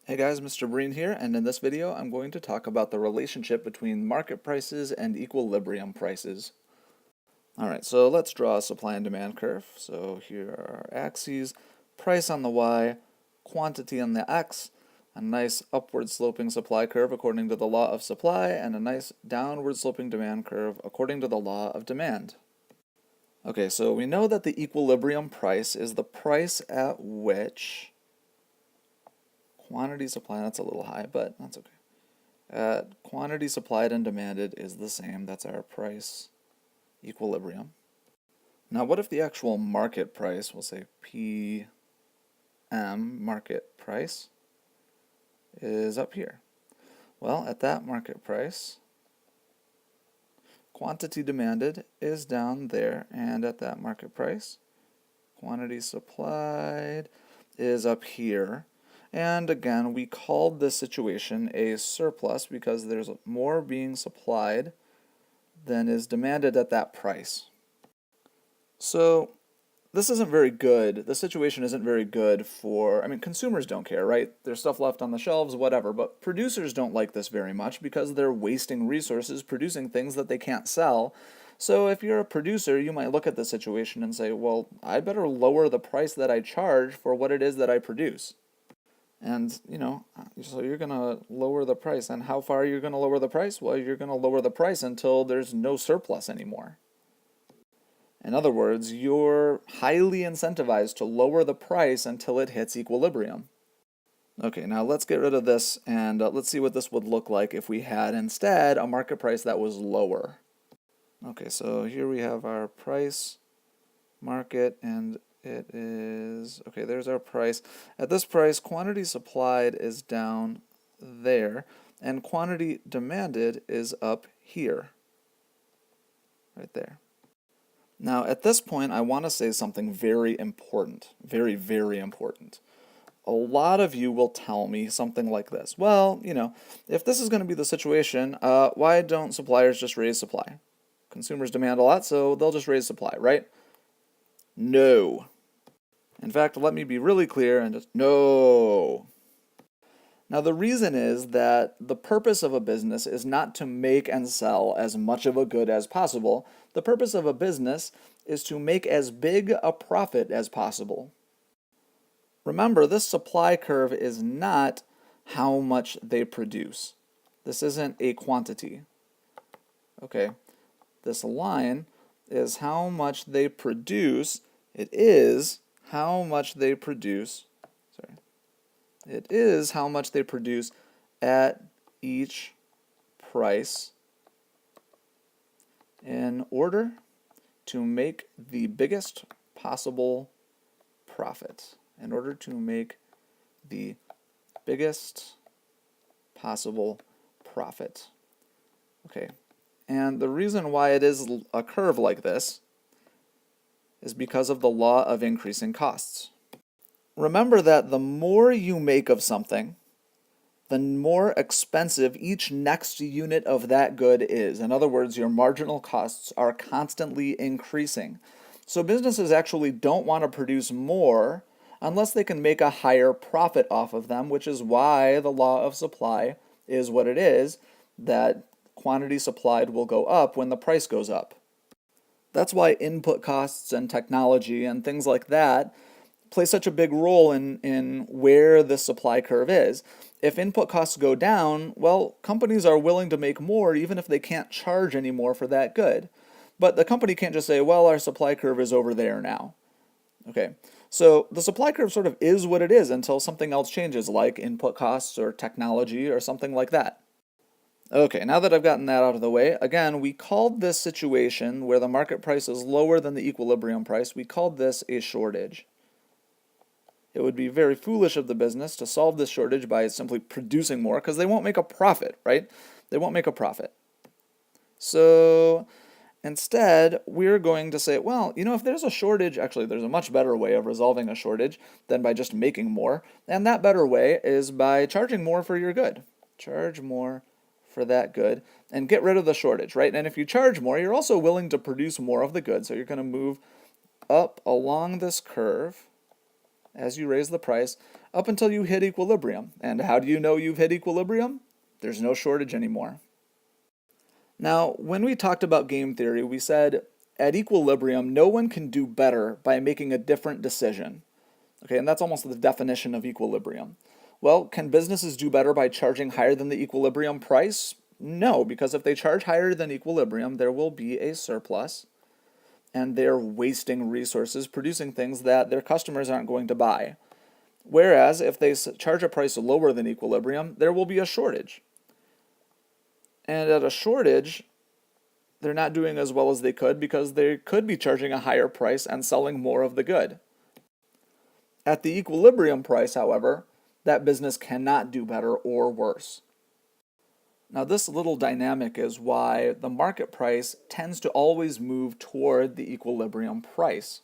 Hey guys, Mr. Breen here, and in this video I'm going to talk about the relationship between market prices and equilibrium prices. Alright, so let's draw a supply and demand curve. So here are our axes, price on the y, quantity on the x, a nice upward sloping supply curve according to the law of supply, and a nice downward sloping demand curve according to the law of demand. Okay, so we know that the equilibrium price is the price at which quantity supply, that's a little high, but that's okay. Quantity supplied and demanded is the same. That's our price equilibrium. Now, what if the actual market price, we'll say PM, market price, is up here? Well, at that market price, quantity demanded is down there, and at that market price, quantity supplied is up here. And again, we called this situation a surplus because there's more being supplied than is demanded at that price. So this isn't very good. The situation isn't very good for, consumers don't care, right? There's stuff left on the shelves, whatever, but producers don't like this very much because they're wasting resources producing things that they can't sell. So if you're a producer, you might look at the situation and say, well, I better lower the price that I charge for what it is that I produce. And, so you're going to lower the price. And how far are you going to lower the price? Well, you're going to lower the price until there's no surplus anymore. In other words, you're highly incentivized to lower the price until it hits equilibrium. Okay, now let's get rid of this and let's see what this would look like if we had instead a market price that was lower. Okay, so here we have our price, market, and it is, okay, there's our price. At this price, quantity supplied is down there, and quantity demanded is up here, right there. Now, at this point, I want to say something very important, very, very important. A lot of you will tell me something like this. Well, if this is going to be the situation, why don't suppliers just raise supply? Consumers demand a lot, so they'll just raise supply, right? No. In fact, let me be really clear and just no. Now, the reason is that the purpose of a business is not to make and sell as much of a good as possible. The purpose of a business is to make as big a profit as possible. Remember, this supply curve is not how much they produce. This isn't a quantity. Okay, this line is how much they produce. It is how much they produce. It is how much they produce at each price in order to make the biggest possible profit. In order to make the biggest possible profit. Okay, and the reason why it is a curve like this is because of the law of increasing costs. Remember that the more you make of something, the more expensive each next unit of that good is. In other words, your marginal costs are constantly increasing. So businesses actually don't want to produce more unless they can make a higher profit off of them, which is why the law of supply is what it is, that quantity supplied will go up when the price goes up. That's why input costs and technology and things like that play such a big role in where the supply curve is. If input costs go down, well, companies are willing to make more even if they can't charge any more for that good. But the company can't just say, well, our supply curve is over there now. Okay, so the supply curve sort of is what it is until something else changes, like input costs or technology or something like that. Okay, now that I've gotten that out of the way, again, we called this situation where the market price is lower than the equilibrium price, we called this a shortage. It would be very foolish of the business to solve this shortage by simply producing more because they won't make a profit, right? They won't make a profit. So instead, we're going to say, well, if there's a shortage, actually there's a much better way of resolving a shortage than by just making more. And that better way is by charging more for your good. Charge more for that good and get rid of the shortage, right? And if you charge more, you're also willing to produce more of the good. So you're going to move up along this curve as you raise the price up until you hit equilibrium. And how do you know you've hit equilibrium? There's no shortage anymore. Now, when we talked about game theory, we said at equilibrium, no one can do better by making a different decision. Okay, and that's almost the definition of equilibrium. Well, can businesses do better by charging higher than the equilibrium price? No, because if they charge higher than equilibrium, there will be a surplus, and they're wasting resources producing things that their customers aren't going to buy. Whereas if they charge a price lower than equilibrium, there will be a shortage. And at a shortage, they're not doing as well as they could because they could be charging a higher price and selling more of the good. At the equilibrium price, however, that business cannot do better or worse. Now, this little dynamic is why the market price tends to always move toward the equilibrium price.